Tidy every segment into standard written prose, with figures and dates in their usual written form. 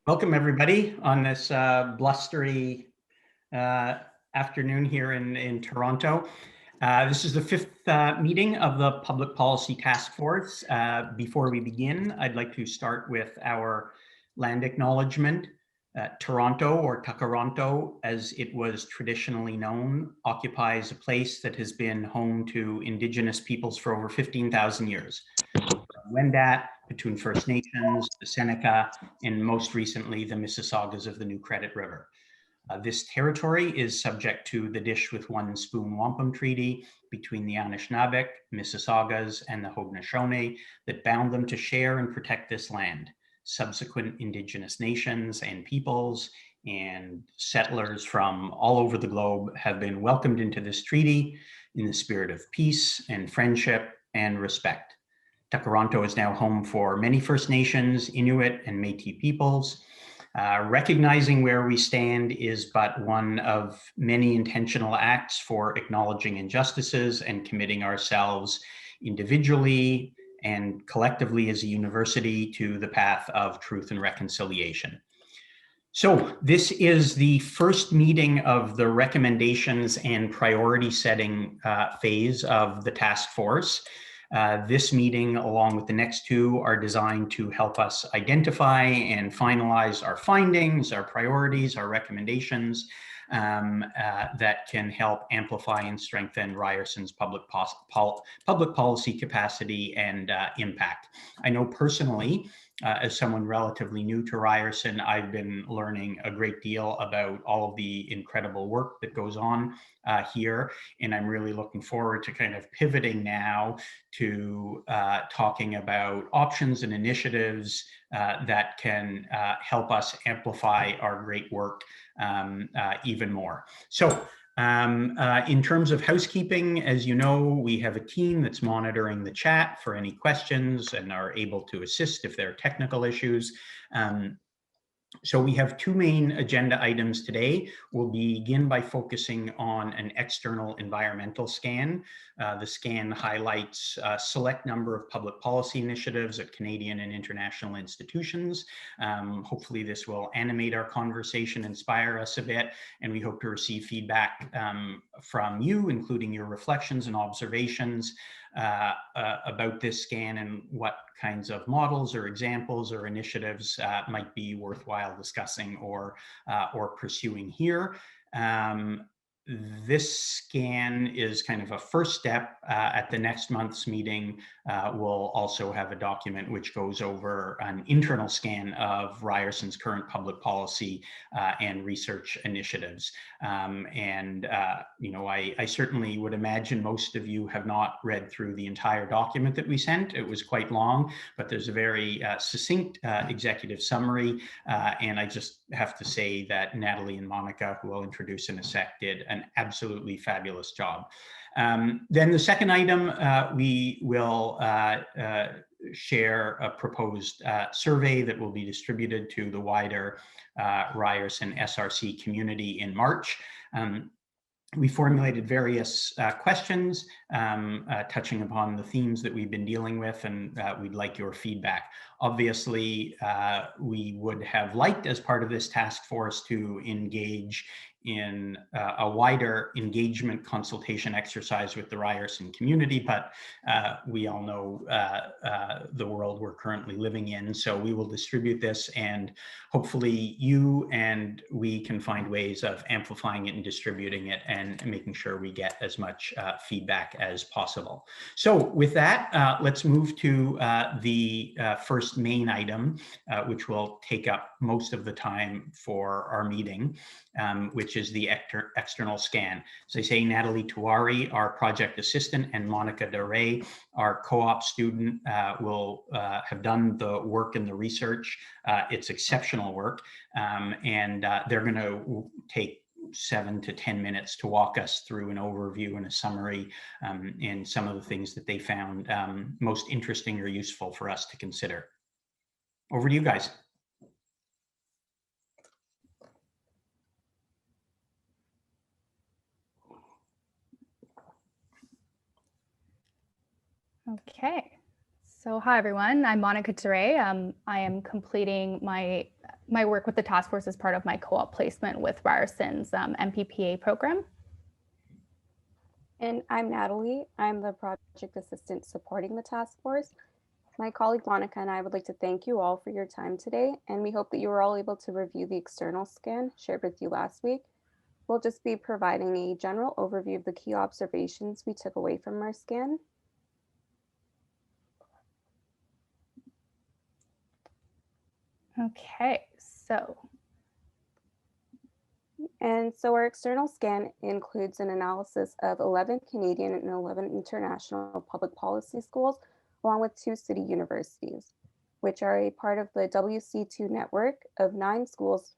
Welcome, everybody, on this blustery afternoon here in Toronto. This is the fifth meeting of the Public Policy Task Force. Before we begin, I'd like to start with our land acknowledgement. Toronto, or Takaranto, as it was traditionally known, occupies a place that has been home to Indigenous peoples for over 15,000 years. Wendat, Petun First Nations, the Seneca, and most recently the Mississaugas of the New Credit River. This territory is subject to the Dish with One Spoon Wampum Treaty between the Anishinaabeg, Mississaugas, and the Haudenosaunee that bound them to share and protect this land. Subsequent Indigenous nations and peoples and settlers from all over the globe have been welcomed into this treaty in the spirit of peace and friendship and respect. Takaranto is now home for many First Nations, Inuit, and Métis peoples. Recognizing where we stand is but one of many intentional acts for acknowledging injustices and committing ourselves individually and collectively as a university to the path of truth and reconciliation. So this is the first meeting of the recommendations and priority setting phase of the task force. This meeting, along with the next two, are designed to help us identify and finalize our findings, our priorities, our recommendations that can help amplify and strengthen Ryerson's public policy capacity and impact. I know personally, as someone relatively new to Ryerson, I've been learning a great deal about all of the incredible work that goes on here, and I'm really looking forward to kind of pivoting now to talking about options and initiatives that can help us amplify our great work even more. So in terms of housekeeping, as you know, we have a team that's monitoring the chat for any questions and are able to assist if there are technical issues. So we have two main agenda items today. We'll begin by focusing on an external environmental scan. The scan highlights a select number of public policy initiatives at Canadian and international institutions. Hopefully this will animate our conversation, inspire us a bit, and we hope to receive feedback from you, including your reflections and observations about this scan and what kinds of models or examples or initiatives might be worthwhile discussing or pursuing here. This scan is kind of a first step. At the next month's meeting, we'll also have a document which goes over an internal scan of Ryerson's current public policy and research initiatives. You know, I certainly would imagine most of you have not read through the entire document that we sent. It was quite long, but there's a very succinct executive summary. And I just have to say that Natalie and Monica, who I'll introduce in a sec, did an absolutely fabulous job. Then the second item, we will share a proposed survey that will be distributed to the wider Ryerson SRC community in March. We formulated various questions touching upon the themes that we've been dealing with, and we'd like your feedback. Obviously, we would have liked, as part of this task force, to engage in a wider engagement consultation exercise with the Ryerson community, but we all know the world we're currently living in. So we will distribute this, and hopefully you and we can find ways of amplifying it and distributing it and making sure we get as much feedback as possible. So with that, let's move to the first main item, which will take up most of the time for our meeting, which is the external scan. As I say, Natalie Tuari, our project assistant, and Monica Duray, our co-op student, will have done the work and the research. It's exceptional work, and they're going to take 7 to 10 minutes to walk us through an overview and a summary and some of the things that they found most interesting or useful for us to consider. Over to you guys. Okay, So hi everyone, I'm Monica Ture. I am completing my work with the task force as part of my co-op placement with Ryerson's MPPA program. And I'm Natalie. I'm the project assistant supporting the task force. My colleague Monica and I would like to thank you all for your time today, and we hope that you were all able to review the external scan shared with you last week. We'll just be providing a general overview of the key observations we took away from our scan. Okay, And so our external scan includes an analysis of 11 Canadian and 11 international public policy schools, along with 2 city universities, which are a part of the WC2 network of 9 schools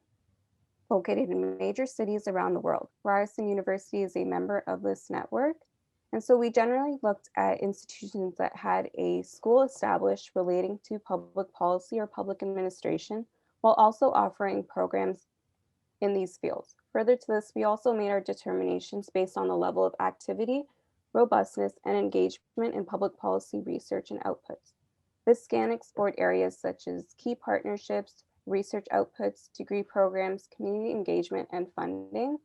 located in major cities around the world. Ryerson University is a member of this network. And so we generally looked at institutions that had a school established relating to public policy or public administration, while also offering programs in these fields. Further to this, we also made our determinations based on the level of activity, robustness, and engagement in public policy research and outputs. This scan explored areas such as key partnerships, research outputs, degree programs, community engagement, and funding.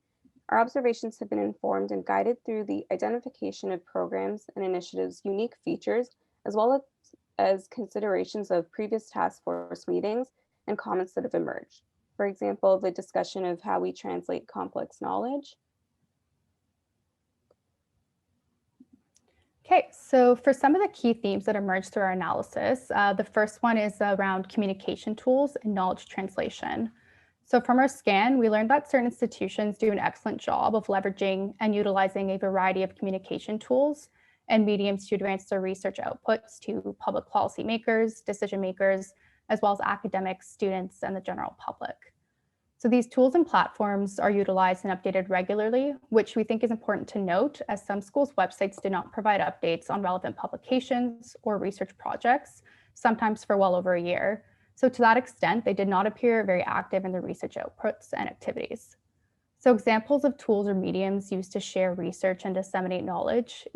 Our observations have been informed and guided through the identification of programs and initiatives' unique features, as well as considerations of previous task force meetings and comments that have emerged. For example, the discussion of how we translate complex knowledge. Okay, so for some of the key themes that emerged through our analysis, the first one is around communication tools and knowledge translation. So from our scan, we learned that certain institutions do an excellent job of leveraging and utilizing a variety of communication tools and mediums to advance their research outputs to public policy makers, decision makers, as well as academics, students, and the general public. So these tools and platforms are utilized and updated regularly, which we think is important to note, as some schools' websites do not provide updates on relevant publications or research projects, sometimes for well over a year. So to that extent, they did not appear very active in their research outputs and activities. So examples of tools or mediums used to share research and disseminate knowledge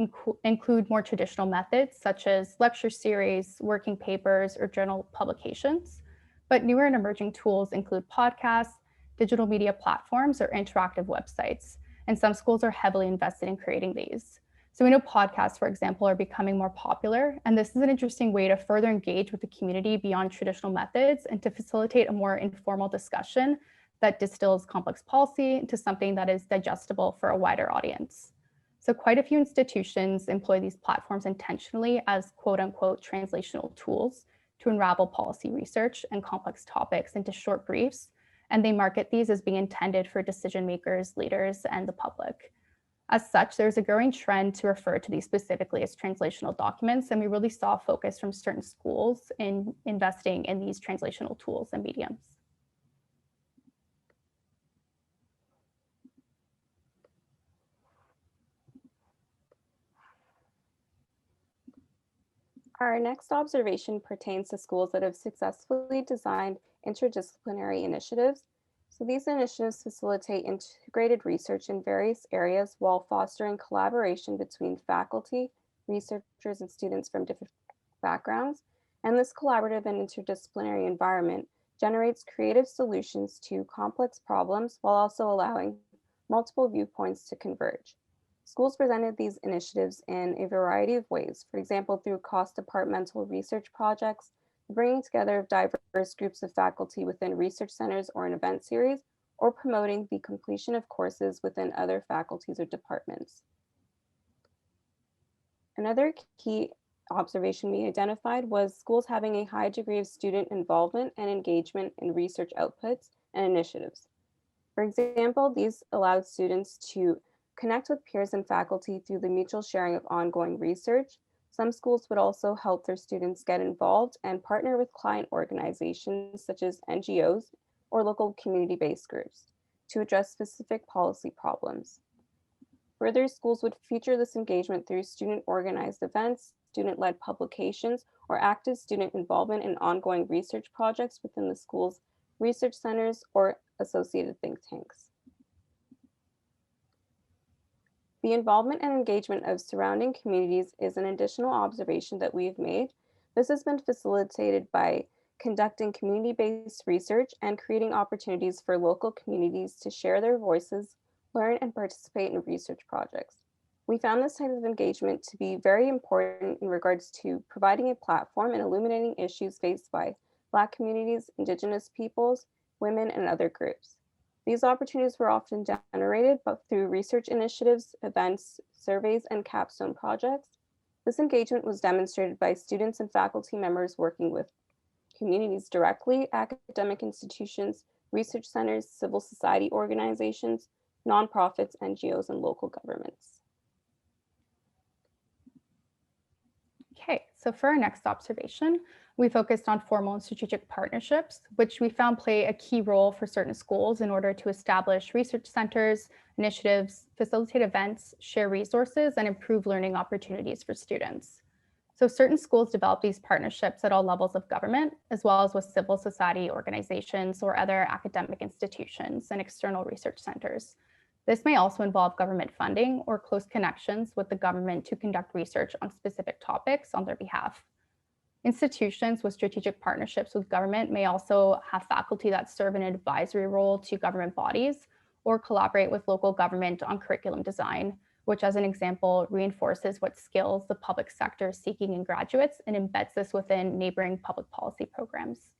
include more traditional methods, such as lecture series, working papers, or journal publications. But newer and emerging tools include podcasts, digital media platforms, or interactive websites. And some schools are heavily invested in creating these. So we know podcasts, for example, are becoming more popular, and this is an interesting way to further engage with the community beyond traditional methods and to facilitate a more informal discussion that distills complex policy into something that is digestible for a wider audience. So quite a few institutions employ these platforms intentionally as quote unquote translational tools to unravel policy research and complex topics into short briefs, and they market these as being intended for decision makers, leaders, and the public. As such, there's a growing trend to refer to these specifically as translational documents, and we really saw a focus from certain schools in investing in these translational tools and mediums. Our next observation pertains to schools that have successfully designed interdisciplinary initiatives. So these initiatives facilitate integrated research in various areas while fostering collaboration between faculty, researchers, and students from different backgrounds. And this collaborative and interdisciplinary environment generates creative solutions to complex problems while also allowing multiple viewpoints to converge. Schools presented these initiatives in a variety of ways, for example, through cross-departmental research projects, the bringing together of diverse groups of faculty within research centers or an event series, or promoting the completion of courses within other faculties or departments. Another key observation we identified was schools having a high degree of student involvement and engagement in research outputs and initiatives. For example, these allowed students to connect with peers and faculty through the mutual sharing of ongoing research. Some schools would also help their students get involved and partner with client organizations such as NGOs or local community-based groups to address specific policy problems. Further, schools would feature this engagement through student-organized events, student-led publications, or active student involvement in ongoing research projects within the school's research centers or associated think tanks. The involvement and engagement of surrounding communities is an additional observation that we've made. This has been facilitated by conducting community-based research and creating opportunities for local communities to share their voices, learn, and participate in research projects. We found this type of engagement to be very important in regards to providing a platform and illuminating issues faced by Black communities, Indigenous peoples, women, and other groups. These opportunities were often generated through research initiatives, events, surveys, and capstone projects. This engagement was demonstrated by students and faculty members working with communities directly, academic institutions, research centers, civil society organizations, nonprofits, NGOs, and local governments. Okay, so for our next observation, we focused on formal and strategic partnerships, which we found play a key role for certain schools in order to establish research centers, initiatives, facilitate events, share resources, and improve learning opportunities for students. So certain schools develop these partnerships at all levels of government, as well as with civil society organizations or other academic institutions and external research centers. This may also involve government funding or close connections with the government to conduct research on specific topics on their behalf. Institutions with strategic partnerships with government may also have faculty that serve an advisory role to government bodies or collaborate with local government on curriculum design, which, as an example, reinforces what skills the public sector is seeking in graduates and embeds this within neighboring public policy programs.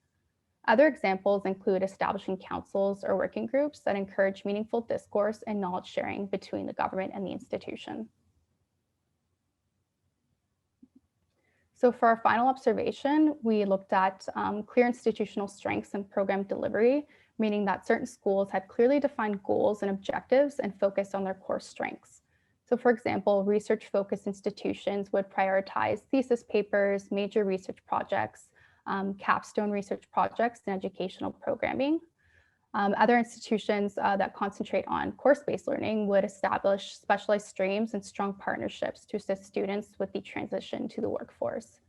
Other examples include establishing councils or working groups that encourage meaningful discourse and knowledge sharing between the government and the institution. So for our final observation, we looked at clear institutional strengths and program delivery, meaning that certain schools had clearly defined goals and objectives and focused on their core strengths. So for example, research-focused institutions would prioritize thesis papers, major research projects, capstone research projects, and educational programming. Other institutions that concentrate on course-based learning would establish specialized streams and strong partnerships to assist students with the transition to the workforce.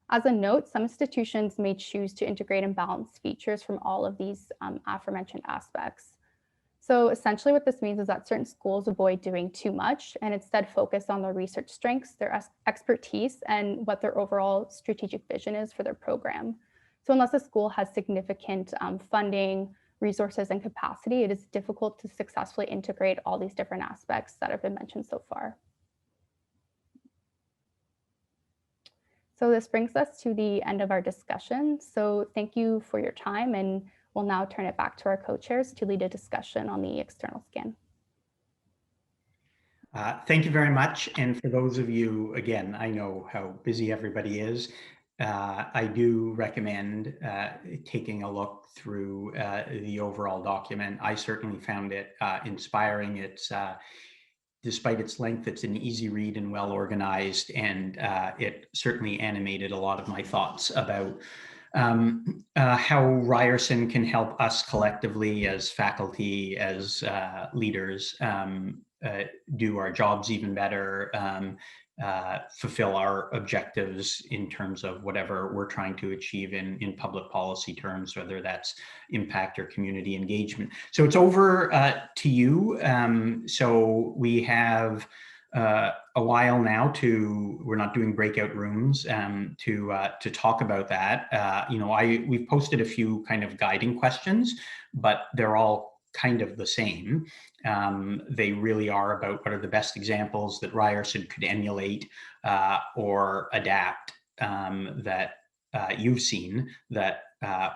As a note, some institutions may choose to integrate and balance features from all of these aforementioned aspects. So essentially what this means is that certain schools avoid doing too much and instead focus on their research strengths, their expertise, and what their overall strategic vision is for their program. So unless a school has significant funding, resources, and capacity, it is difficult to successfully integrate all these different aspects that have been mentioned so far. So this brings us to the end of our discussion. So thank you for your time, and we'll now turn it back to our co-chairs to lead a discussion on the external scan. Thank you very much. And for those of you, again, I know how busy everybody is. I do recommend taking a look through the overall document. I certainly found it inspiring. It's despite its length, it's an easy read and well organized, and it certainly animated a lot of my thoughts about how Ryerson can help us collectively as faculty, as leaders, do our jobs even better, fulfill our objectives in terms of whatever we're trying to achieve in public policy terms, whether that's impact or community engagement. So it's over to you. So we have a while now we're not doing breakout rooms to talk about that. We've posted a few kind of guiding questions, but they're all kind of the same. They really are about what are the best examples that Ryerson could emulate or adapt that you've seen that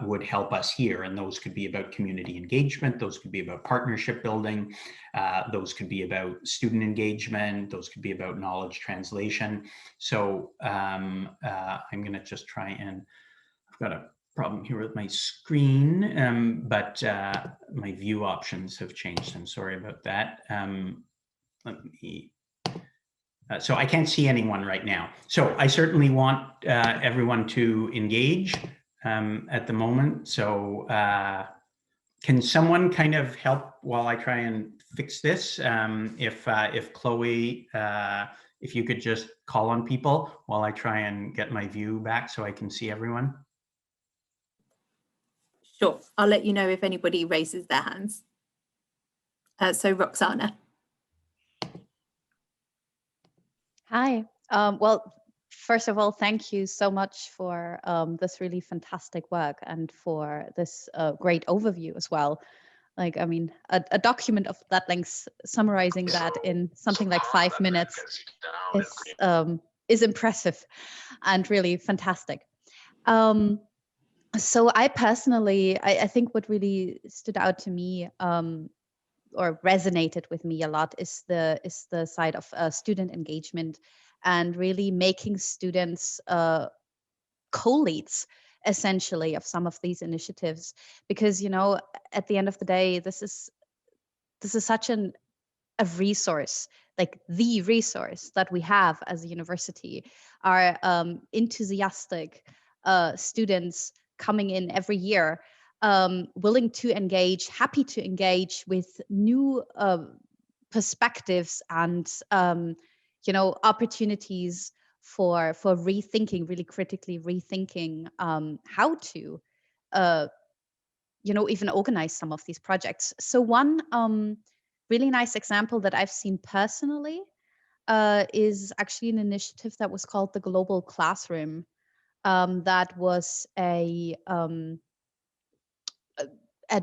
would help us here. And those could be about community engagement. Those could be about partnership building. Those could be about student engagement. Those could be about knowledge translation. So I'm going to just try and, I've got a problem here with my screen, but my view options have changed. I'm sorry about that. Let me, so I can't see anyone right now. So I certainly want everyone to engage at the moment. So can someone kind of help while I try and fix this? If Chloe, if you could just call on people while I try and get my view back so I can see everyone. Sure, I'll let you know if anybody raises their hands. So Roxana. Hi. Well, first of all, thank you so much for this really fantastic work and for this great overview as well. Like, I mean, a document of that length, summarizing that in something like 5 minutes is impressive and really fantastic. So I personally, I think what really stood out to me or resonated with me a lot is the side of student engagement and really making students co-leads essentially of some of these initiatives, because, you know, at the end of the day, this is such a resource, like the resource that we have as a university, are enthusiastic students coming in every year, willing to engage, happy to engage with new perspectives and you know, opportunities for rethinking, really critically rethinking how to you know, even organize some of these projects. So one really nice example that I've seen personally is actually an initiative that was called the Global Classroom. That was a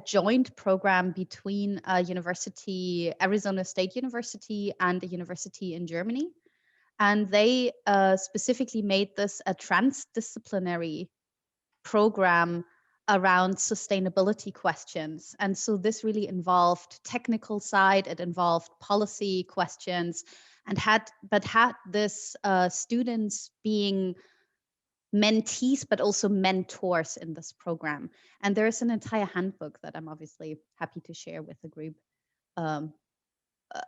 joint program between a university, Arizona State University, and a university in Germany. And they specifically made this a transdisciplinary program around sustainability questions. And so this really involved technical side, it involved policy questions, and had this students being mentees, but also mentors in this program. And there is an entire handbook that I'm obviously happy to share with the group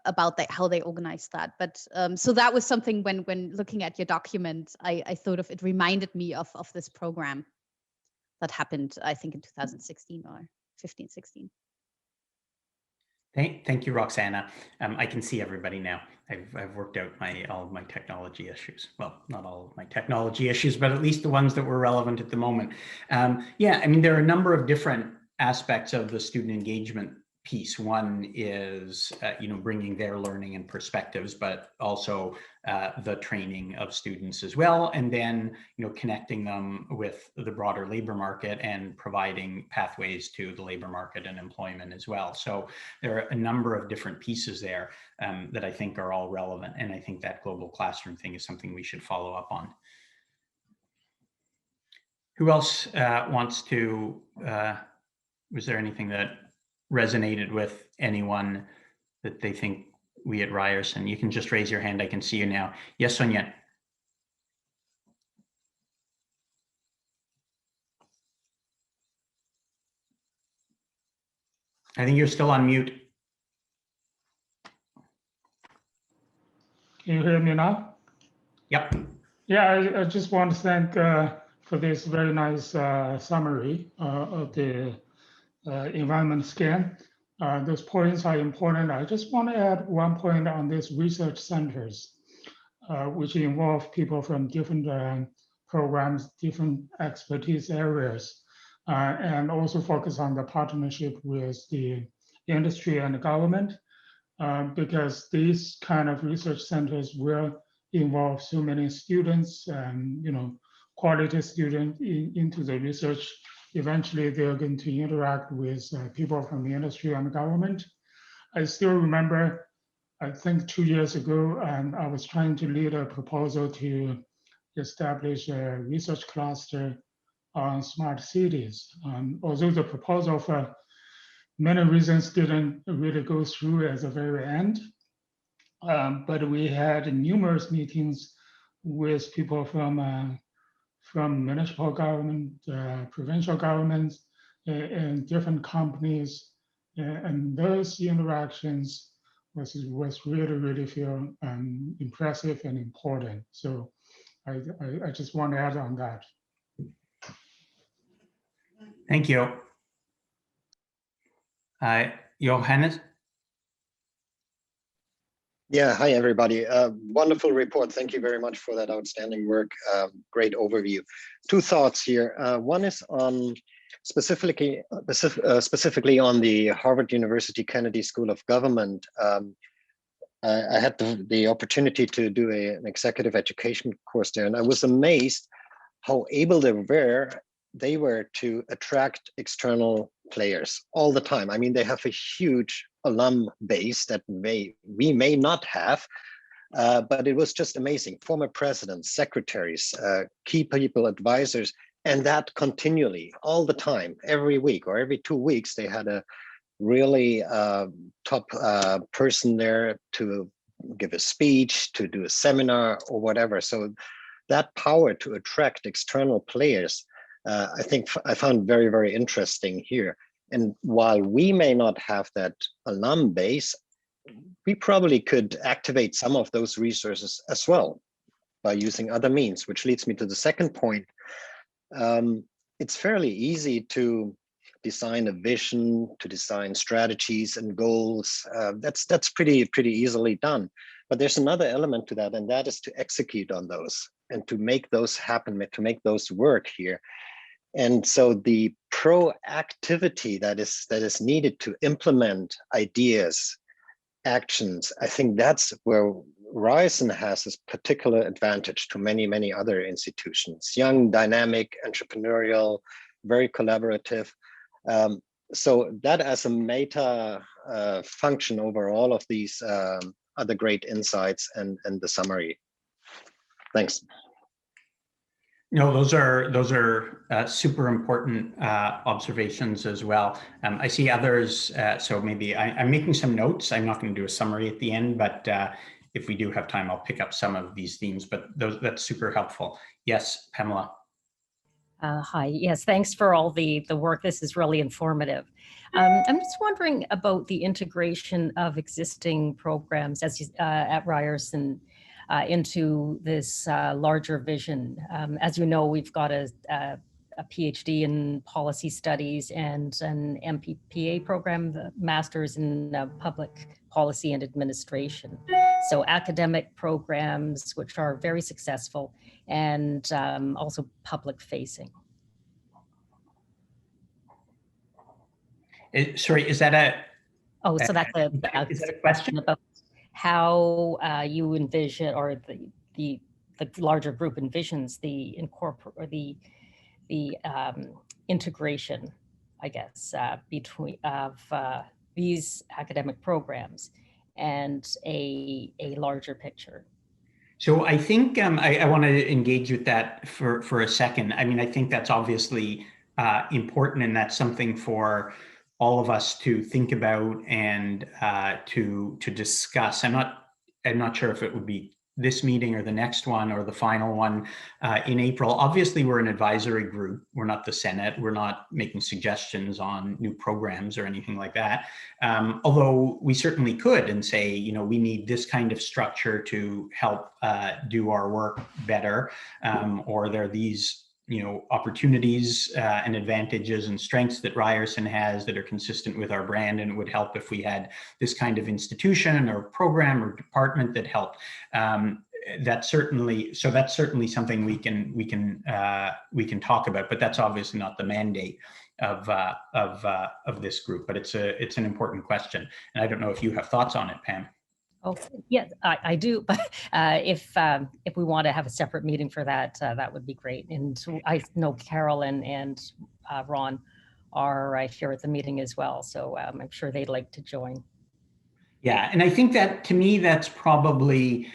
about how they organized that. But so that was something when looking at your document, I thought of, it reminded me of this program that happened, I think, in 2016 or 15, 16. Thank you, Roxana. I can see everybody now. I've worked out all of my technology issues. Well, not all of my technology issues, but at least the ones that were relevant at the moment. Yeah, I mean, there are a number of different aspects of the student engagement piece. One is, you know, bringing their learning and perspectives, but also the training of students as well. And then, you know, connecting them with the broader labor market and providing pathways to the labor market and employment as well. So there are a number of different pieces there that I think are all relevant. And I think that global classroom thing is something we should follow up on. Who else wants to, was there anything that resonated with anyone that they think we at Ryerson? You can just raise your hand. I can see you now. Yes, Sonia. I think you're still on mute. Can you hear me now? Yep. Yeah, I just want to thank for this very nice summary of the environment scan. Those points are important. I just want to add one point on these research centers, which involve people from different programs, different expertise areas, and also focus on the partnership with the industry and the government, because these kind of research centers will involve so many students and, you know, quality students into the research. Eventually, they're going to interact with people from the industry and the government. I still remember, I think 2 years ago, I was trying to lead a proposal to establish a research cluster on smart cities. Although the proposal for many reasons didn't really go through at the very end, but we had numerous meetings with people from municipal government, provincial governments, and different companies, and those interactions was really feel impressive and important. So I just want to add on that. Thank you. Johannes? Yeah, hi everybody. Wonderful report. Thank you very much for that outstanding work. Great overview. Two thoughts here. One is on specifically on the Harvard University Kennedy School of Government. I had the opportunity to do an executive education course there, and I was amazed how able they were to attract external players all the time. I mean, they have a huge alum base that we may not have, but it was just amazing. Former presidents, secretaries, key people, advisors, and that continually, all the time, every week or every 2 weeks, they had a really top person there to give a speech, to do a seminar or whatever. So that power to attract external players, I think I found very, very interesting here. And while we may not have that alum base, we probably could activate some of those resources as well by using other means, which leads me to the second point. It's fairly easy to design a vision, to design strategies and goals. That's pretty easily done. But there's another element to that, and that is to execute on those and to make those happen, to make those work here. And so the proactivity that is needed to implement ideas, actions, I think that's where Ryerson has this particular advantage to many other institutions. Young, dynamic, entrepreneurial, very collaborative. So that as a meta function over all of these other great insights and the summary. Thanks. No, those are super important observations as well. I see others, so maybe I'm making some notes. I'm not going to do a summary at the end, but if we do have time, I'll pick up some of these themes, but that's super helpful. Yes, Pamela. Hi, yes, thanks for all the work. This is really informative. I'm just wondering about the integration of existing programs at Ryerson into this larger vision. As you know, we've got a PhD in policy studies and an MPPA program, the Master's in Public Policy and Administration. So academic programs, which are very successful, and also public facing. Sorry, is that a? Oh, so that's a question about how you envision, or the larger group envisions the integration, I guess, between these academic programs and a larger picture. So I think I want to engage with that for a second. I mean, I think that's obviously important, and that's something for all of us to think about and to discuss. I'm not sure if it would be this meeting or the next one or the final one in April. Obviously, we're an advisory group. We're not the Senate. We're not making suggestions on new programs or anything like that. Although we certainly could and say, you know, we need this kind of structure to help do our work better, or there are these, you know, opportunities and advantages and strengths that Ryerson has that are consistent with our brand, and it would help if we had this kind of institution or program or department that helped. That's certainly something we can talk about, but that's obviously not the mandate of this group. But it's an important question, and I don't know if you have thoughts on it, Pam. Oh, yes, I do. But if we want to have a separate meeting for that, that would be great. And I know Carol and Ron are here at the meeting as well, so I'm sure they'd like to join. Yeah, and I think that, to me, that's probably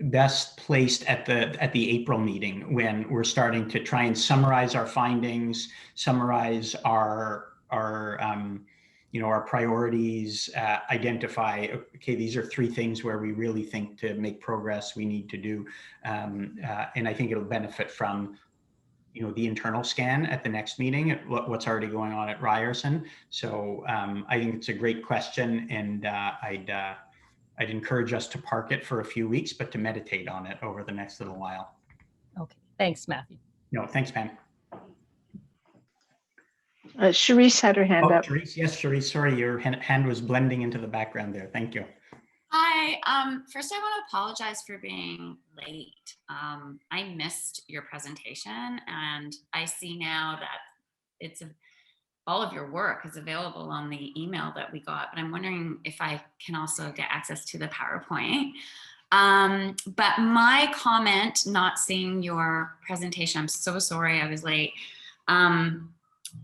best placed at the April meeting, when we're starting to try and summarize our findings, summarize our priorities, identify, okay, these are 3 things where we really think to make progress we need to do. And I think it'll benefit from, you know, the internal scan at the next meeting, at what's already going on at Ryerson. So I think it's a great question, and I'd encourage us to park it for a few weeks, but to meditate on it over the next little while. Okay, thanks, Matthew. No, thanks, Pam. Charisse had her hand up. Charisse, yes, Charisse, sorry, your hand was blending into the background there. Thank you. Hi, first I want to apologize for being late. I missed your presentation, and I see now that it's all of your work is available on the email that we got, but I'm wondering if I can also get access to the PowerPoint. But my comment, not seeing your presentation, I'm so sorry I was late,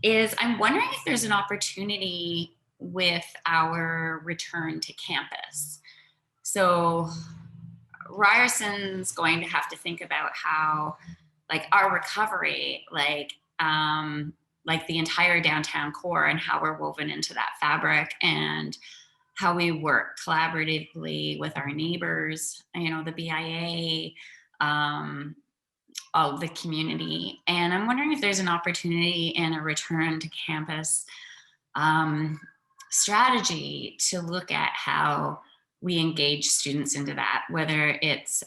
is I'm wondering if there's an opportunity with our return to campus. So Ryerson's going to have to think about how, like, our recovery, like the entire downtown core and how we're woven into that fabric, and how we work collaboratively with our neighbors, you know, the BIA, all of the community. And I'm wondering if there's an opportunity in a return to campus strategy to look at how we engage students into that, whether it's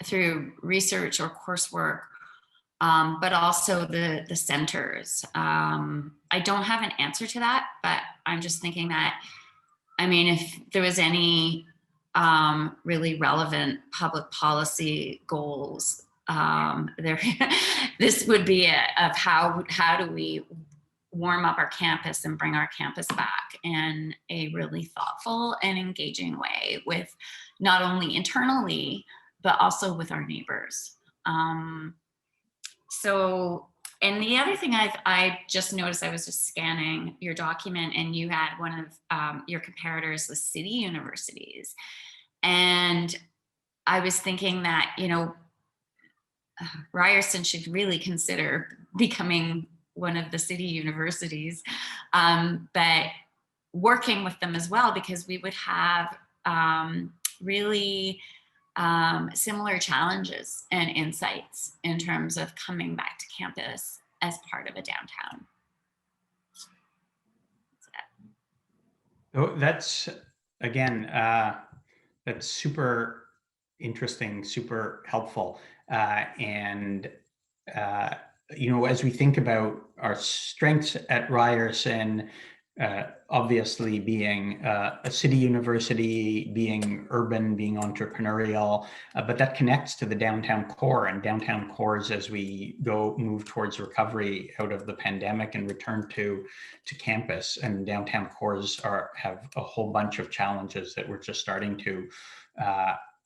through research or coursework, but also the centers. I don't have an answer to that, but I'm just thinking that, I mean, if there was any really relevant public policy goals, this would be of how do we warm up our campus and bring our campus back in a really thoughtful and engaging way, with not only internally, but also with our neighbors. So, and the other thing I just noticed, I was just scanning your document, and you had one of your comparators was city universities. And I was thinking that, you know, Ryerson should really consider becoming one of the city universities, but working with them as well, because we would have really similar challenges and insights in terms of coming back to campus as part of a downtown. Oh, that's, again, that's super interesting, super helpful. And, you know, as we think about our strengths at Ryerson, obviously being a city university, being urban, being entrepreneurial, but that connects to the downtown core, and downtown cores as we move towards recovery out of the pandemic and return to campus. And downtown cores have a whole bunch of challenges that we're just starting to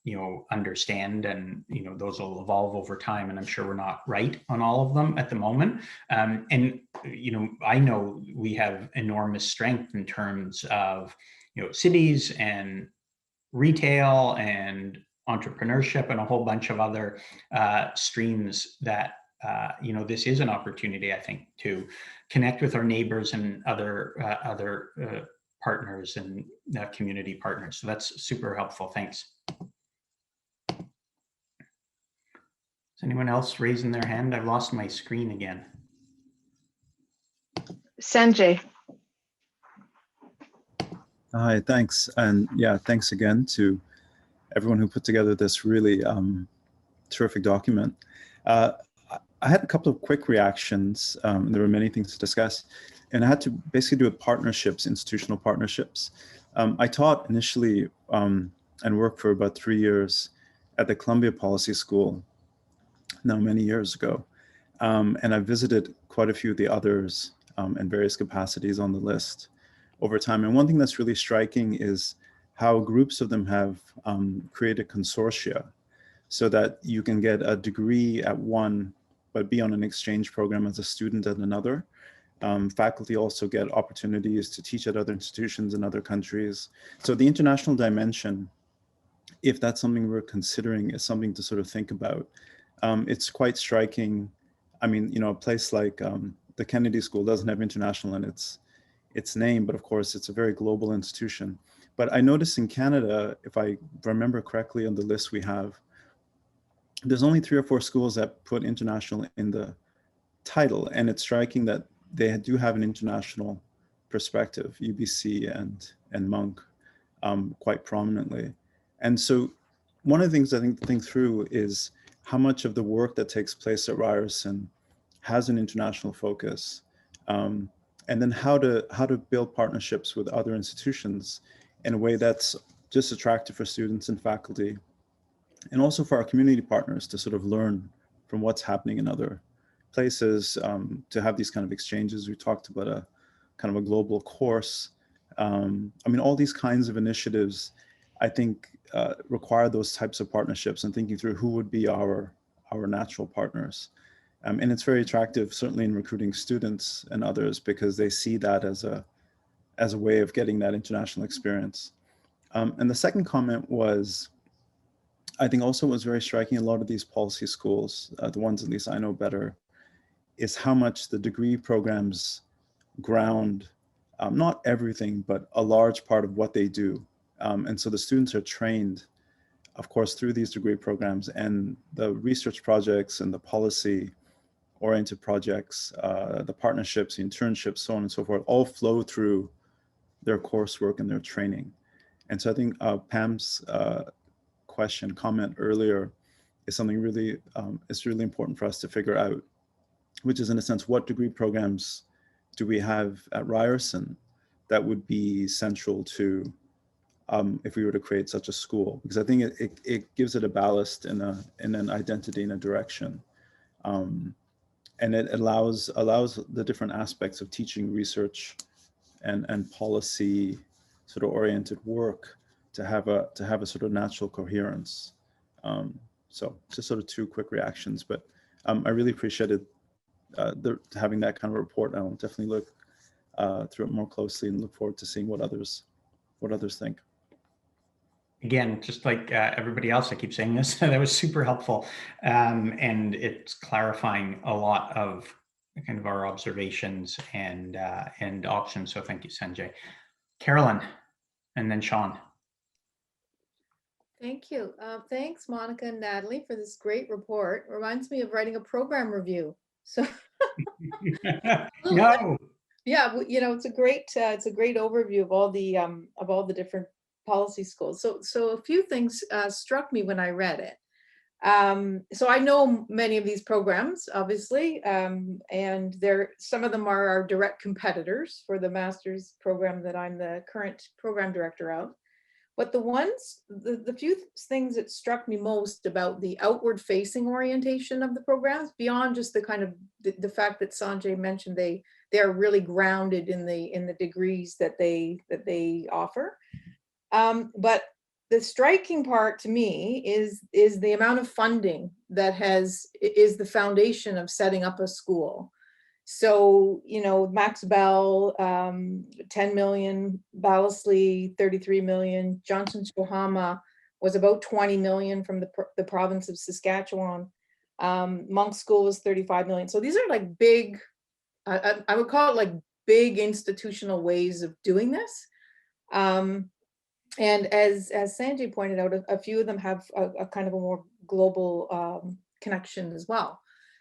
you know, understand, and, you know, those will evolve over time, and I'm sure we're not right on all of them at the moment. And, you know, I know we have enormous strength in terms of, you know, cities and retail and entrepreneurship and a whole bunch of other streams that, you know, this is an opportunity, I think, to connect with our neighbors and other partners and community partners. So that's super helpful. Thanks. Is anyone else raising their hand? I've lost my screen again. Sanjay. Hi, thanks. And yeah, thanks again to everyone who put together this really terrific document. I had a couple of quick reactions. There were many things to discuss, and I had to basically do with partnerships, institutional partnerships. I taught initially and worked for about 3 years at the Columbia Policy School, now many years ago. And I visited quite a few of the others in various capacities on the list over time. And one thing that's really striking is how groups of them have created consortia, so that you can get a degree at one, but be on an exchange program as a student at another. Faculty also get opportunities to teach at other institutions in other countries. So the international dimension, if that's something we're considering, is something to sort of think about. It's quite striking. I mean, you know, a place like the Kennedy School doesn't have international in its name, but of course it's a very global institution. But I noticed in Canada, if I remember correctly on the list we have, there's only 3 or 4 schools that put international in the title. And it's striking that they do have an international perspective, UBC and Monk quite prominently. And so one of the things I think to think through is how much of the work that takes place at Ryerson has an international focus, and then how to build partnerships with other institutions in a way that's just attractive for students and faculty, and also for our community partners to sort of learn from what's happening in other places to have these kind of exchanges. We talked about a kind of a global course. I mean, all these kinds of initiatives, I think, require those types of partnerships and thinking through who would be our natural partners. And it's very attractive, certainly in recruiting students and others, because they see that as a way of getting that international experience. And the second comment was, I think also was very striking, a lot of these policy schools, the ones at least I know better, is how much the degree programs ground, not everything, but a large part of what they do. And so the students are trained, of course, through these degree programs, and the research projects and the policy-oriented projects, the partnerships, the internships, so on and so forth, all flow through their coursework and their training. And so I think Pam's comment earlier is something really, it's really important for us to figure out, which is in a sense, what degree programs do we have at Ryerson that would be central to if we were to create such a school? Because I think it gives it a ballast and an identity and a direction. And it allows the different aspects of teaching, research, and policy sort of oriented work to have a sort of natural coherence. So just sort of two quick reactions, but I really appreciated having that kind of report. I'll definitely look through it more closely and look forward to seeing what others think. Again, just like everybody else, I keep saying this, that was super helpful. And it's clarifying a lot of kind of our observations and options. So thank you, Sanjay. Carolyn, and then Sean. Thank you. Thanks, Monica and Natalie, for this great report. Reminds me of writing a program review. So No. Yeah, you know, it's a great overview of all the different policy schools. So a few things struck me when I read it. So I know many of these programs, obviously, and some of them are our direct competitors for the master's program that I'm the current program director of. But the few things that struck me most about the outward facing orientation of the programs, beyond just the kind of the fact that Sanjay mentioned they are really grounded in the degrees that they offer. But the striking part to me is the amount of funding that is the foundation of setting up a school. So, you know, Max Bell, 10 million, Ballesley, 33 million, Johnson Shohama was about 20 million from the province of Saskatchewan. Monk School was 35 million. So these are like big, I would call it like big institutional ways of doing this. And as Sanjay pointed out, a few of them have a kind of a more global connection as well.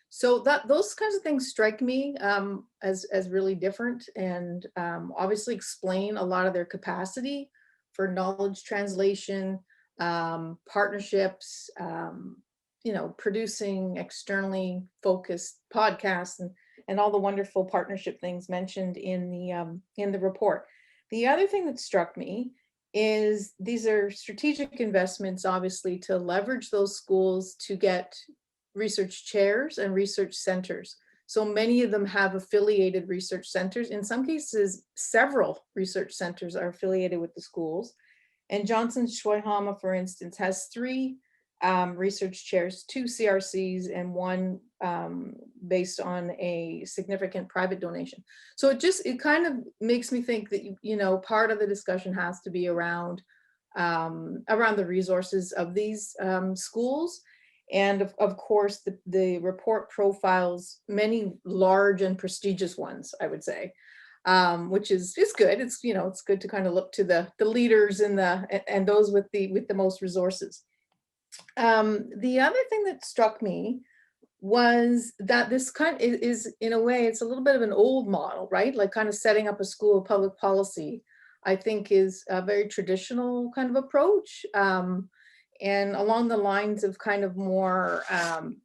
So those kinds of things strike me as really different, and obviously explain a lot of their capacity for knowledge translation, partnerships, you know, producing externally focused podcasts and all the wonderful partnership things mentioned in the report. The other thing that struck me is these are strategic investments, obviously, to leverage those schools to get research chairs and research centers. So many of them have affiliated research centers. In some cases, several research centers are affiliated with the schools. And Johnson Shohama, for instance, has 3 research chairs, 2 CRCs and 1 based on a significant private donation. So it kind of makes me think that, you know, part of the discussion has to be around the resources of these schools. And of course, the report profiles many large and prestigious ones, I would say, which is good. It's, you know, it's good to kind of look to the leaders and those with the most resources. The other thing that struck me was that this kind is in a way, it's a little bit of an old model, right? Like kind of setting up a school of public policy, I think is a very traditional kind of approach. And along the lines of kind of more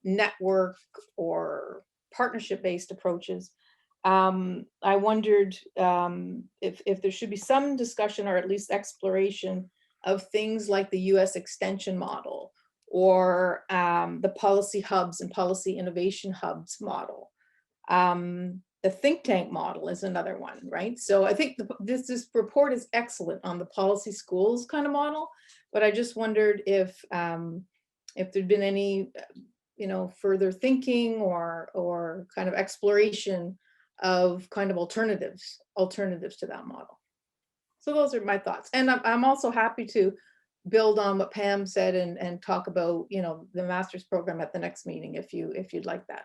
network or partnership-based approaches, I wondered if there should be some discussion or at least exploration of things like the US extension model or the policy hubs and policy innovation hubs model. The think tank model is another one, right? So I think this report is excellent on the policy schools kind of model, but I just wondered if there'd been any, further thinking or kind of exploration of kind of alternatives to that model. So those are my thoughts. And I'm also happy to build on what Pam said and talk about, the master's program at the next meeting if you'd like that.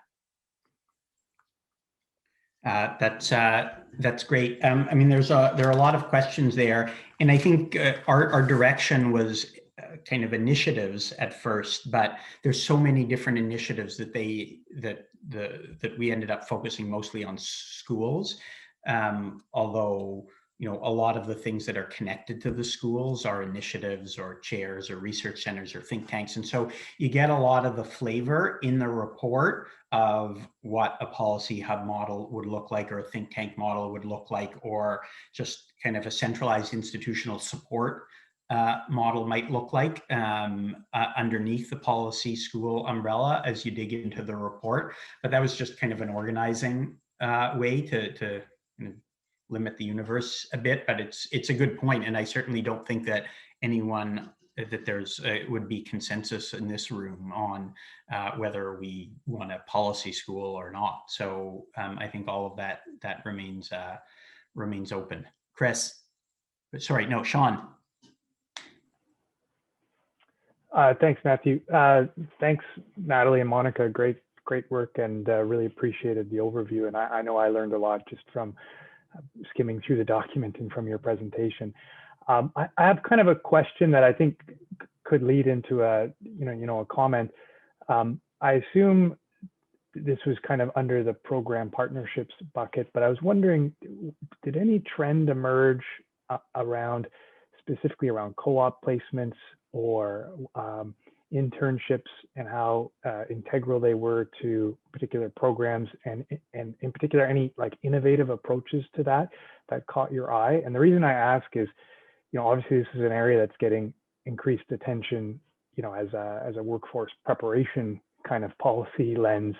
That's great. I mean, there are a lot of questions there, and I think our direction was kind of initiatives at first, but there's so many different initiatives that we ended up focusing mostly on schools. Although, a lot of the things that are connected to the schools are initiatives or chairs or research centers or think tanks. And so you get a lot of the flavor in the report of what a policy hub model would look like, or a think tank model would look like, or just kind of a centralized institutional support model might look like underneath the policy school umbrella as you dig into the report. But that was just kind of an organizing way to limit the universe a bit. But it's a good point, and I certainly don't think that there's would be consensus in this room on whether we want a policy school or not. So I think all of that remains open. Chris, sorry, no, Sean. Thanks, Matthew. Thanks, Natalie and Monica. Great work, and really appreciated the overview. And I know I learned a lot just from skimming through the document and from your presentation. I have kind of a question that I think could lead into a comment. I assume this was kind of under the program partnerships bucket, but I was wondering, did any trend emerge specifically around co-op placements or internships, and how integral they were to particular programs, and in particular any like innovative approaches to that caught your eye? And the reason I ask is, obviously this is an area that's getting increased attention, as a workforce preparation kind of policy lens.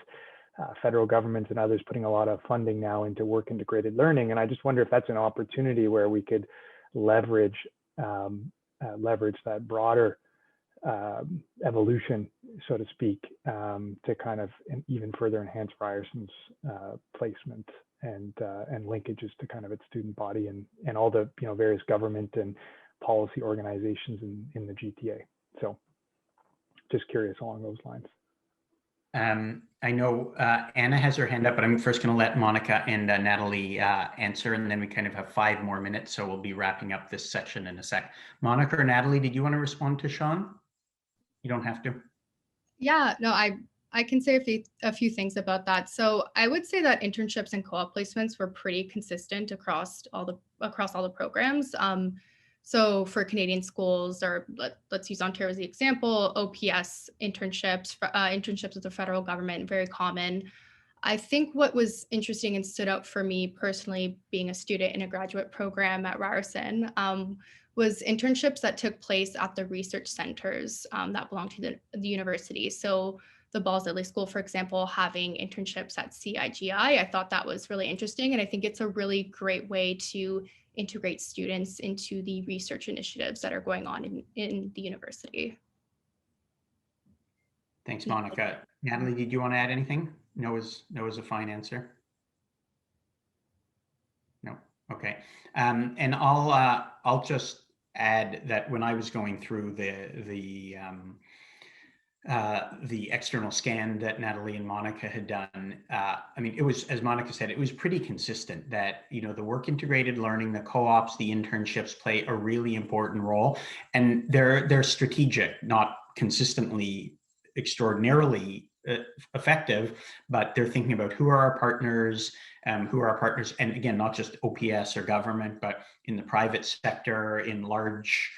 Federal governments and others putting a lot of funding now into work integrated learning, and I just wonder if that's an opportunity where we could leverage that broader evolution, so to speak, to kind of even further enhance Ryerson's placement and linkages to kind of its student body and all the various government and policy organizations in the GTA. So just curious along those lines. I know Anna has her hand up, but I'm first going to let Monica and Natalie answer, and then we kind of have 5 more minutes, so we'll be wrapping up this section in a sec. Monica or Natalie, did you want to respond to Sean? You don't have to. Yeah, no, I can say a few things about that. So I would say that internships and co-op placements were pretty consistent across all the programs. So for Canadian schools, or let's use Ontario as the example, OPS internships with the federal government, very common. I think what was interesting and stood out for me personally, being a student in a graduate program at Ryerson, was internships that took place at the research centers that belong to the university. So the Balls-Lilly School, for example, having internships at CIGI, I thought that was really interesting. And I think it's a really great way to integrate students into the research initiatives that are going on in the university. Thanks, Monica. Natalie, did you want to add anything? No is a fine answer. No, okay. And I'll just add that when I was going through the external scan that Natalie and Monica had done, I mean, it was, as Monica said, it was pretty consistent that, the work integrated learning, the co-ops, the internships play a really important role, and they're strategic, not consistently extraordinarily effective, but they're thinking about who are our partners, and again, not just OPS or government, but in the private sector, in large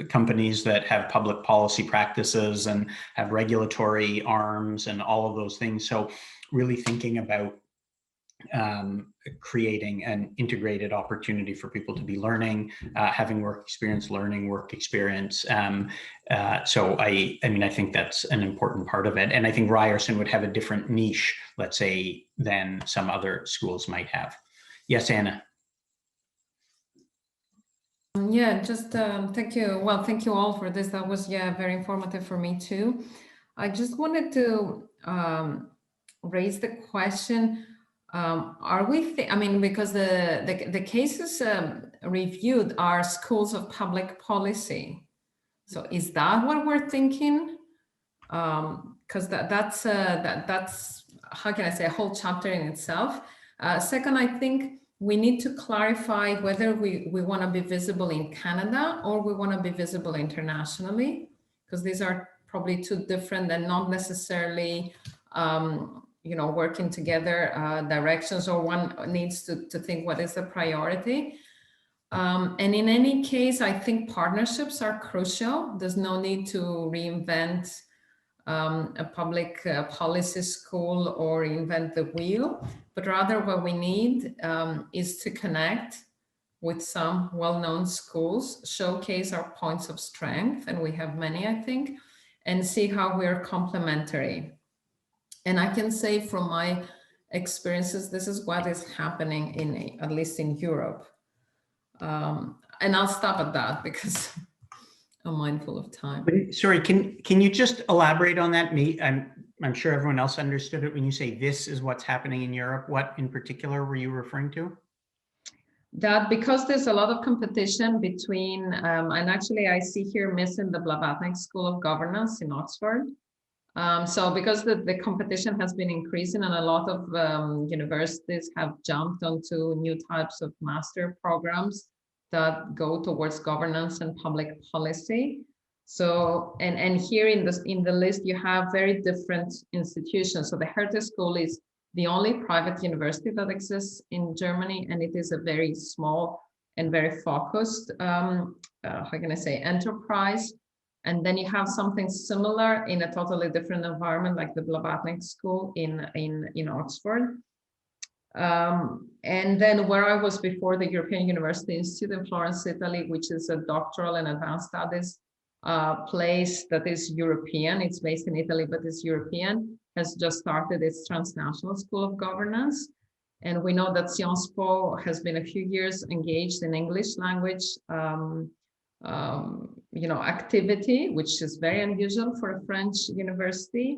companies that have public policy practices and have regulatory arms and all of those things. So really thinking about creating an integrated opportunity for people to be learning, having work experience, learning work experience. So I mean, I think that's an important part of it. And I think Ryerson would have a different niche, let's say, than some other schools might have. Yes, Anna. Yeah, just thank you. Well, thank you all for this. That was, yeah, very informative for me too. I just wanted to raise the question, are we, I mean, because the cases reviewed are schools of public policy. So is that what we're thinking? Because that's how can I say, a whole chapter in itself. Second, I think we need to clarify whether we want to be visible in Canada or we want to be visible internationally, because these are probably two different and not necessarily you know, working together directions, or one needs to think what is the priority. And in any case, I think partnerships are crucial. There's no need to reinvent a public policy school or invent the wheel, but rather what we need is to connect with some well-known schools, showcase our points of strength, and we have many, I think, and see how we're complementary. And I can say from my experiences, this is what is happening in, at least in Europe. And I'll stop at that because I'm mindful of time. Sorry, can you just elaborate on that? I'm sure everyone else understood it when you say this is what's happening in Europe. What in particular were you referring to? That because there's a lot of competition between, and actually I see here missing the Blavatnik School of Governance in Oxford. So because the competition has been increasing and a lot of universities have jumped onto new types of master programs that go towards governance and public policy. So, and here in the list, you have very different institutions. So the Hertie School is the only private university that exists in Germany, and it is a very small and very focused, how can I say, enterprise. And then you have something similar in a totally different environment, like the Blavatnik School in Oxford. And then where I was before, the European University Institute in Florence, Italy, which is a doctoral and advanced studies place that is European. It's based in Italy, but it's European, has just started its transnational school of governance. And we know that Sciences Po has been a few years engaged in English language activity, which is very unusual for a French university.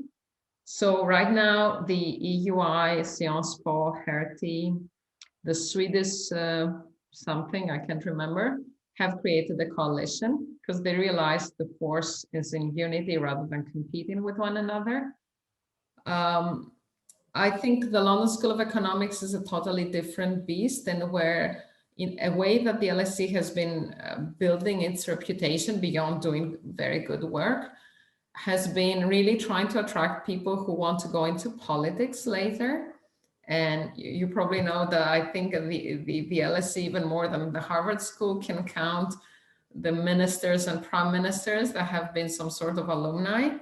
So right now, the EUI, Sciences Po, Hertie, the Swedish something, I can't remember, have created a coalition because they realized the force is in unity rather than competing with one another. I think the London School of Economics is a totally different beast, and where in a way that the LSE has been building its reputation beyond doing very good work, has been really trying to attract people who want to go into politics later. And you probably know that I think the LSE, even more than the Harvard School, can count the ministers and prime ministers that have been some sort of alumni.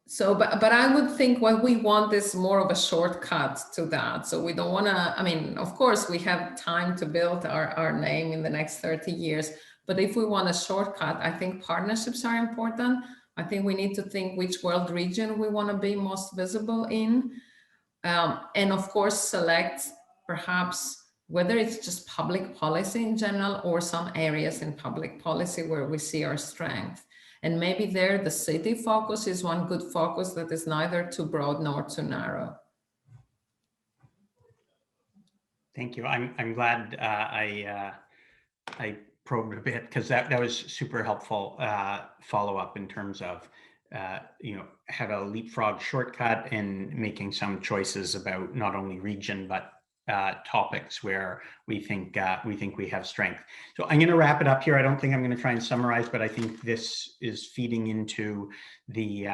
So, but I would think what we want is more of a shortcut to that. So we don't want to, I mean, of course, we have time to build our name in the next 30 years. But if we want a shortcut, I think partnerships are important. I think we need to think which world region we want to be most visible in. And of course, select perhaps whether it's just public policy in general or some areas in public policy where we see our strength. And maybe there the city focus is one good focus that is neither too broad nor too narrow. Thank you. I'm glad I probed a bit, because that was super helpful follow-up in terms of how to leapfrog shortcut and making some choices about not only region but topics where we think we have strength. So I'm going to wrap it up here. I don't think I'm going to try and summarize, but I think this is feeding into the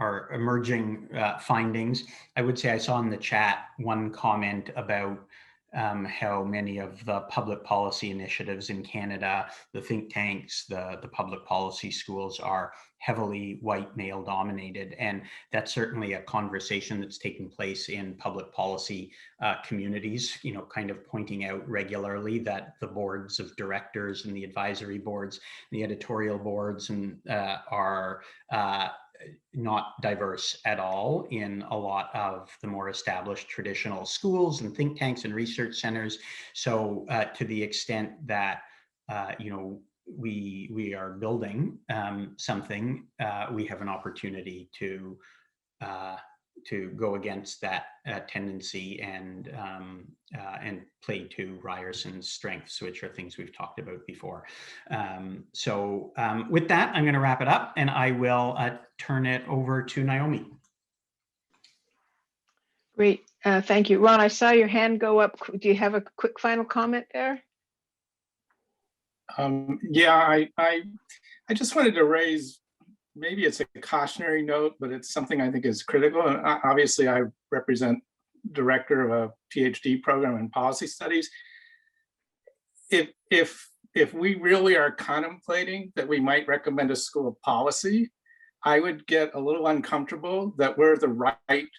our emerging findings. I would say I saw in the chat one comment about how many of the public policy initiatives in Canada, the think tanks, the public policy schools are heavily white male dominated. And that's certainly a conversation that's taking place in public policy communities, kind of pointing out regularly that the boards of directors and the advisory boards, the editorial boards are not diverse at all in a lot of the more established traditional schools and think tanks and research centers. So to the extent that, we are building something, we have an opportunity to go against that tendency and play to Ryerson's strengths, which are things we've talked about before. So with that, I'm going to wrap it up, and I will turn it over to Naomi. Great, thank you. Ron, I saw your hand go up. Do you have a quick final comment there? Yeah, I just wanted to raise, maybe it's a cautionary note, but it's something I think is critical. And obviously I represent director of a PhD program in policy studies. If we really are contemplating that we might recommend a school of policy, I would get a little uncomfortable that we're the right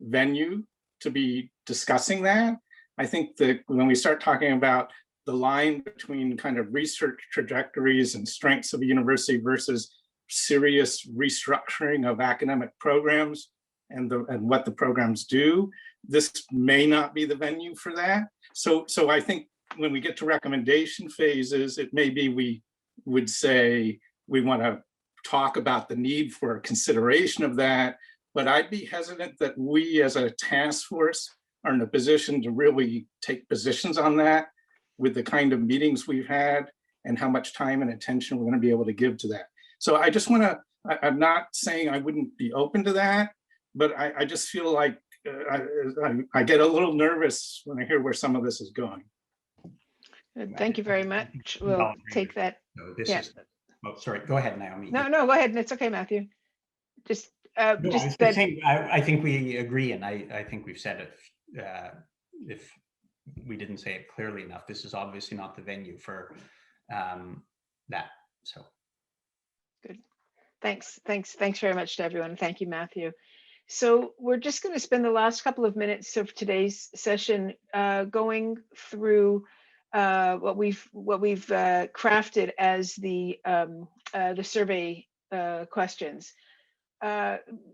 venue to be discussing that. I think that when we start talking about the line between kind of research trajectories and strengths of a university versus serious restructuring of academic programs and what the programs do, this may not be the venue for that. So I think when we get to recommendation phases, it may be we would say we want to talk about the need for consideration of that, but I'd be hesitant that we as a task force are in a position to really take positions on that with the kind of meetings we've had and how much time and attention we're going to be able to give to that. So I just want to, I'm not saying I wouldn't be open to that, but I just feel like I get a little nervous when I hear where some of this is going. Thank you very much. We'll take that. No, this is, oh, sorry, go ahead, Naomi. No, go ahead. It's okay, Matthew. Just, no, I think we agree, and I think we've said it. If we didn't say it clearly enough, this is obviously not the venue for that. So good. Thanks very much to everyone. Thank you, Matthew. So we're just going to spend the last couple of minutes of today's session going through what we've crafted as the survey questions.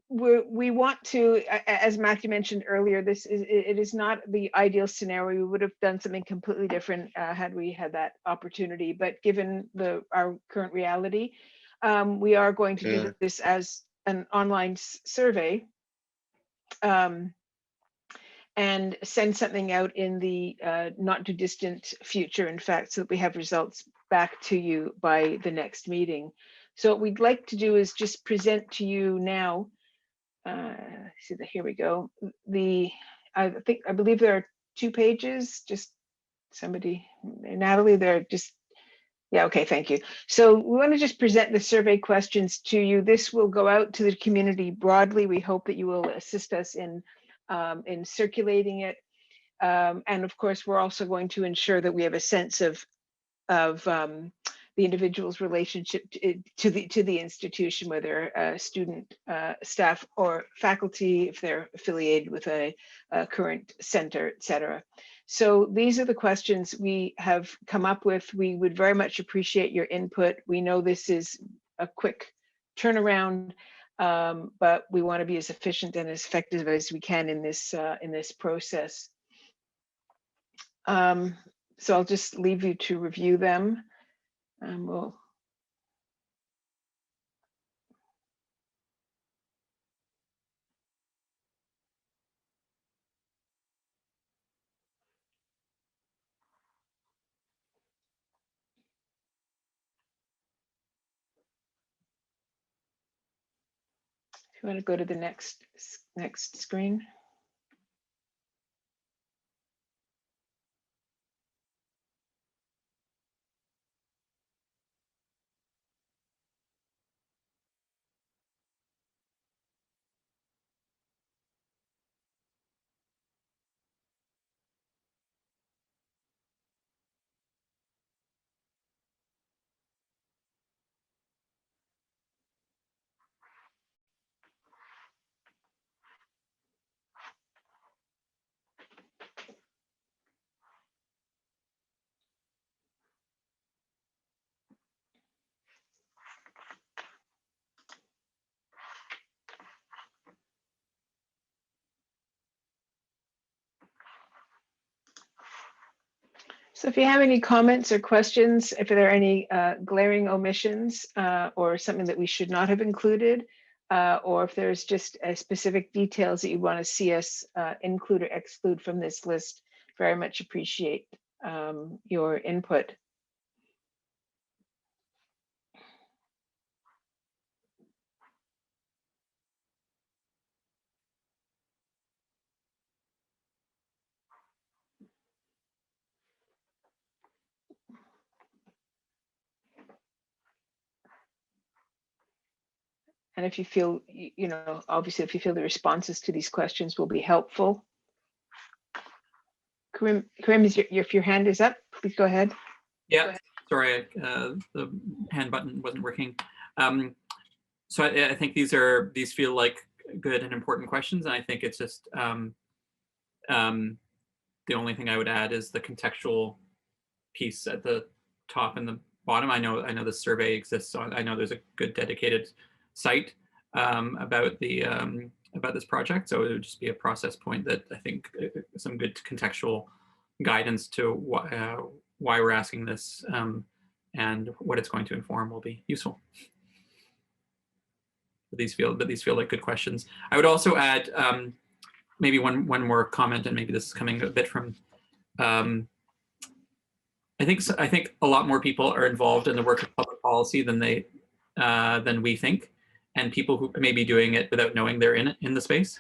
We want to, as Matthew mentioned earlier, it is not the ideal scenario. We would have done something completely different had we had that opportunity. But given our current reality, we are going to do this as an online survey and send something out in the not too distant future, in fact, so that we have results back to you by the next meeting. So what we'd like to do is just present to you now, here we go. I believe there are 2 pages, just somebody, Natalie, yeah, okay, thank you. So we want to just present the survey questions to you. This will go out to the community broadly. We hope that you will assist us in circulating it. And of course, we're also going to ensure that we have a sense of the individual's relationship to the institution, whether student, staff, or faculty, if they're affiliated with a current center, et cetera. So these are the questions we have come up with. We would very much appreciate your input. We know this is a quick turnaround, but we want to be as efficient and as effective as we can in this process. So I'll just leave you to review them. We'll if you want to go to the next screen. So if you have any comments or questions, if there are any glaring omissions or something that we should not have included, or if there's just specific details that you want to see us include or exclude from this list, very much appreciate your input. And if you feel, you know, obviously, if you feel the responses to these questions will be helpful. Karim, if your hand is up, please go ahead. Yeah, sorry, the hand button wasn't working. So I think these feel like good and important questions, and I think it's just the only thing I would add is the contextual piece at the top and the bottom. I know the survey exists, so I know there's a good dedicated site about this project. So it would just be a process point that I think some good contextual guidance to why we're asking this and what it's going to inform will be useful. But these feel like good questions. I would also add maybe one more comment, and maybe this is coming a bit from. I think a lot more people are involved in the work of public policy than we think, and people who may be doing it without knowing they're in the space.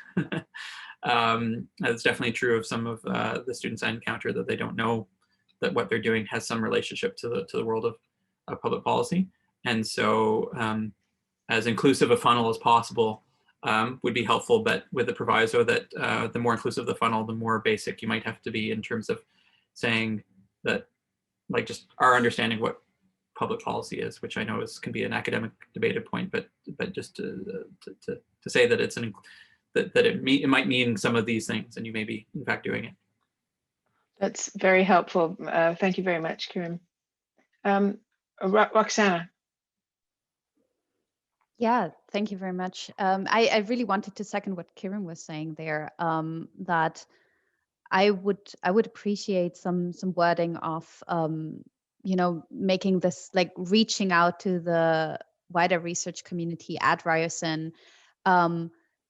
That's definitely true of some of the students I encounter, that they don't know that what they're doing has some relationship to the world of public policy. And so as inclusive a funnel as possible would be helpful, but with the proviso that the more inclusive the funnel, the more basic you might have to be in terms of saying that, like, just our understanding what public policy is, which I know can be an academic debated point, but just to say that it's it might mean some of these things, and you may be in fact doing it. That's very helpful. Thank you very much, Karim. Roxana. Yeah, thank you very much. I really wanted to second what Kiran was saying there, that I would appreciate some wording of, you know, making this, like, reaching out to the wider research community at Ryerson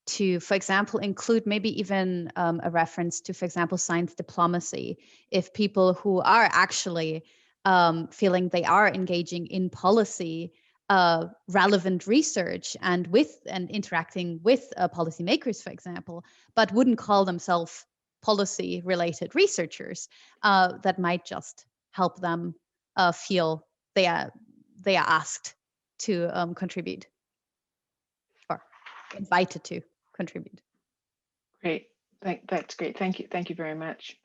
to, for example, include maybe even a reference to, for example, science diplomacy. If people who are actually feeling they are engaging in policy, relevant research and interacting with policymakers, for example, but wouldn't call themselves policy related researchers, that might just help them feel they are asked to contribute or invited to contribute. Great, that's great. Thank you very much.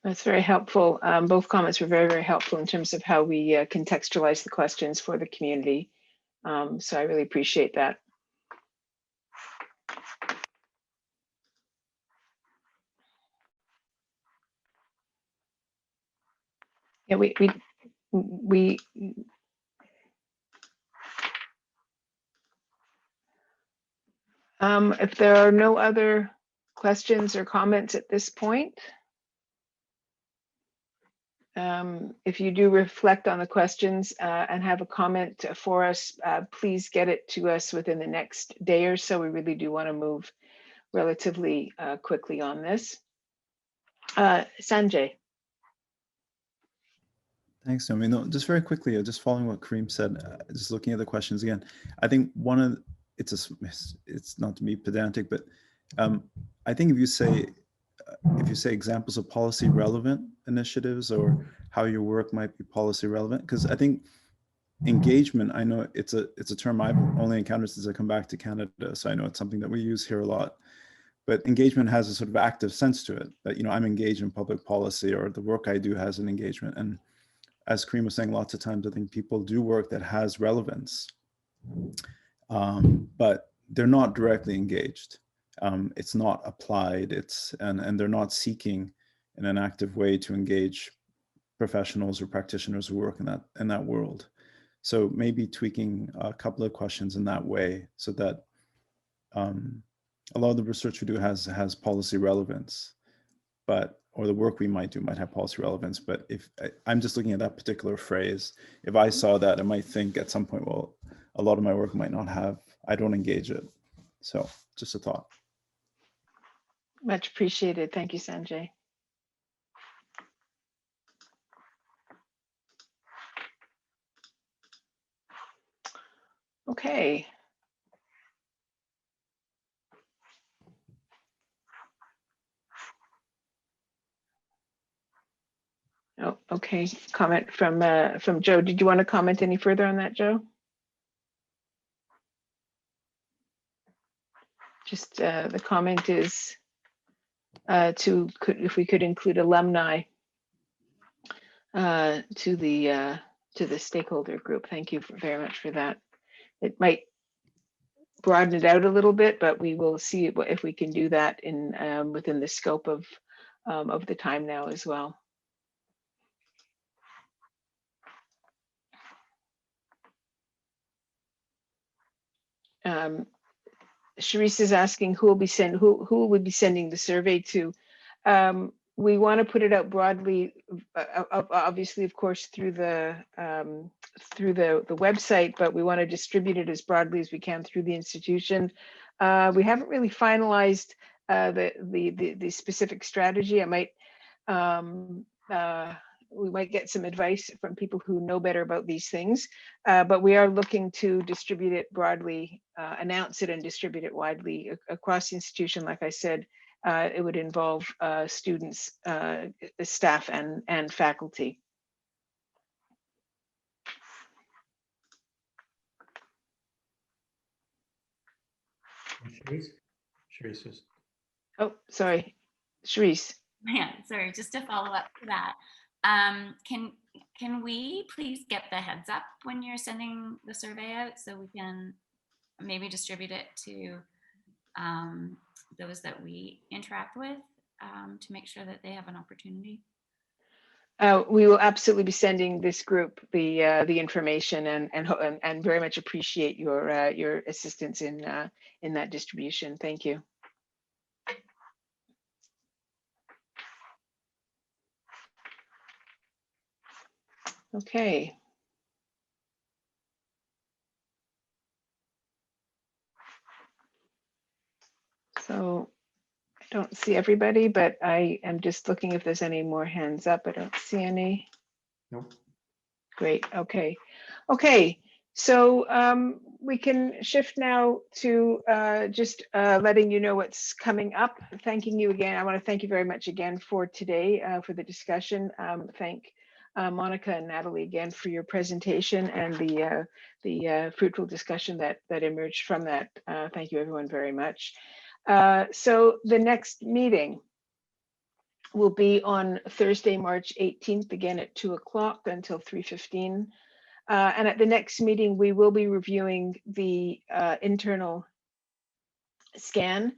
That's very helpful. Both comments were very, very helpful in terms of how we contextualize the questions for the community. So I really appreciate that. Yeah, if there are no other questions or comments at this point, if you do reflect on the questions and have a comment for us, please get it to us within the next day or so. We really do want to move relatively quickly on this. Sanjay. Thanks, Naomi. No, just very quickly, just following what Karim said, just looking at the questions again. I think it's not to be pedantic, but I think if you say examples of policy relevant initiatives, or how your work might be policy relevant, because I think engagement, I know it's a term I've only encountered since I come back to Canada, so I know it's something that we use here a lot. But engagement has a sort of active sense to it, that, you know, I'm engaged in public policy, or the work I do has an engagement. And as Karim was saying, lots of times I think people do work that has relevance, but they're not directly engaged. It's not applied. And they're not seeking in an active way to engage professionals or practitioners who work in that world. So maybe tweaking a couple of questions in that way so that a lot of the research we do has policy relevance, or the work we might do might have policy relevance. But if I'm just looking at that particular phrase, if I saw that, I might think at some point, well, a lot of my work might not have, I don't engage it. So just a thought. Much appreciated. Thank you, Sanjay. Okay. Oh, okay. Comment from Joe. Did you want to comment any further on that, Joe? Just the comment is if we could include alumni to the stakeholder group. Thank you very much for that. It might broaden it out a little bit, but we will see if we can do that in within the scope of the time now as well. Sharice is asking who will be sending the survey to. We want to put it out broadly, obviously, of course, through the website, but we want to distribute it as broadly as we can through the institution. We haven't really finalized the specific strategy. We might get some advice from people who know better about these things, but we are looking to distribute it broadly, announce it and distribute it widely across the institution. Like I said, it would involve students, staff, and faculty. Sharice is. Oh, sorry, Sharice. Yeah, sorry, just to follow up to that. Can we please get the heads up when you're sending the survey out so we can maybe distribute it to those that we interact with to make sure that they have an opportunity? We will absolutely be sending this group the information and very much appreciate your assistance in that distribution. Thank you. Okay. So I don't see everybody, but I am just looking if there's any more hands up. I don't see any. Nope. Great. Okay. Okay. So we can shift now to just letting you know what's coming up. Thanking you again. I want to thank you very much again for today, for the discussion. Thank Monica and Natalie again for your presentation and the fruitful discussion that emerged from that. Thank you everyone very much. So the next meeting will be on Thursday, March 18th, again at 2 o'clock until 3:15. And at the next meeting, we will be reviewing the internal scan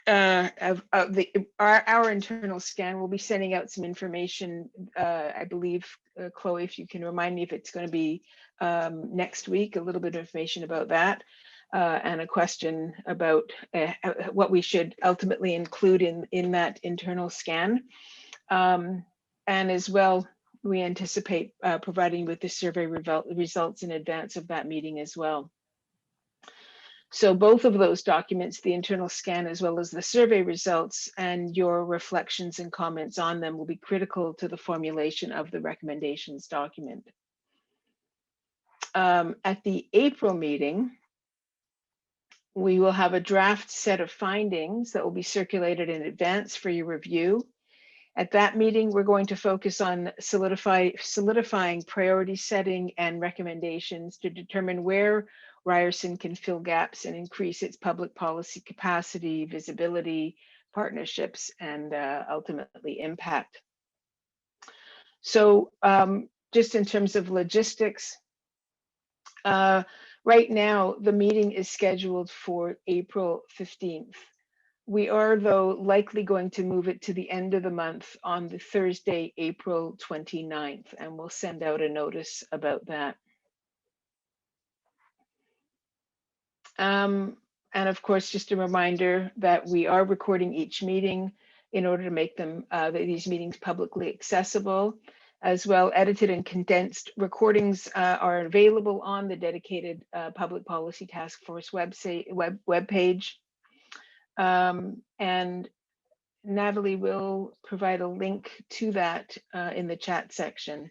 our internal scan. We'll be sending out some information, I believe, Chloe, if you can remind me if it's going to be next week, a little bit of information about that. And a question about what we should ultimately include in that internal scan. And as well, we anticipate providing with the survey results in advance of that meeting as well. So both of those documents, the internal scan as well as the survey results and your reflections and comments on them, will be critical to the formulation of the recommendations document. At the April meeting, we will have a draft set of findings that will be circulated in advance for your review. At that meeting, we're going to focus on solidifying priority setting and recommendations to determine where Ryerson can fill gaps and increase its public policy capacity, visibility, partnerships, and ultimately impact. So just in terms of logistics, right now, the meeting is scheduled for April 15th. We are, though, likely going to move it to the end of the month on the Thursday, April 29th, and we'll send out a notice about that. And of course, just a reminder that we are recording each meeting in order to make them these meetings publicly accessible. As well, edited and condensed recordings are available on the dedicated Public Policy Task Force webpage. And Natalie will provide a link to that in the chat section.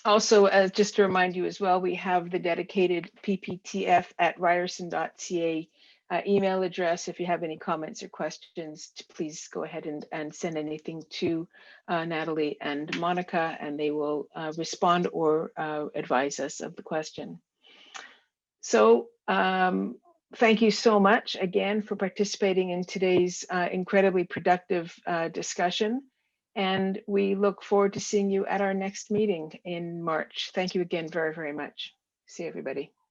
Also, just to remind you as well, we have the dedicated pptf@ryerson.ca email address. If you have any comments or questions, please go ahead and send anything to Natalie and Monica, and they will respond or advise us of the question. So thank you so much again for participating in today's incredibly productive discussion. And we look forward to seeing you at our next meeting in March. Thank you again very, very much. See everybody.